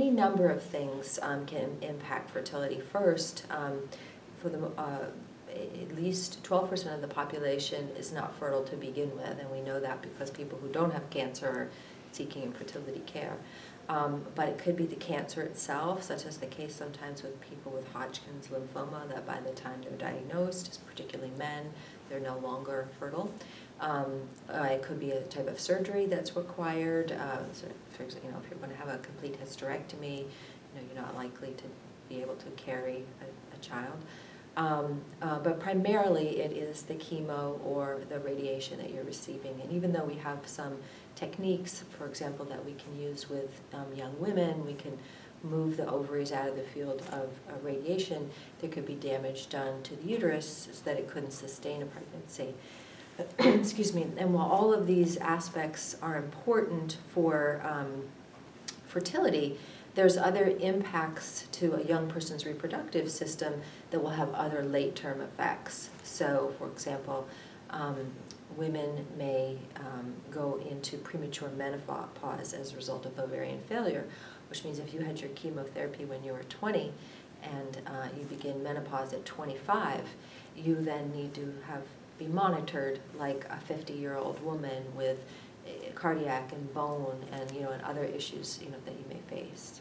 any number of things can impact fertility. First, for the at least 12% of the population is not fertile to begin with, and we know that because people who don't have cancer are seeking infertility care. But it could be the cancer itself, such as the case sometimes with people with Hodgkin's lymphoma, that by the time they're diagnosed, particularly men, they're no longer fertile. It could be a type of surgery that's required. So for example, if you're going to have a complete hysterectomy, you're not likely to be able to carry a child. But primarily it is the chemo or the radiation that you're receiving. And even though we have some techniques, for example, that we can use with young women, we can move the ovaries out of the field of radiation, there could be damage done to the uterus so that it couldn't sustain a pregnancy. Excuse me. And while all of these aspects are important for fertility, there's other impacts to a young person's reproductive system that will have other late-term effects. So, for example, women may go into premature menopause as a result of ovarian failure, which means if you had your chemotherapy when you were 20 and you begin menopause at 25, you then need to be monitored like a 50-year-old woman with cardiac and bone and and other issues that you may face.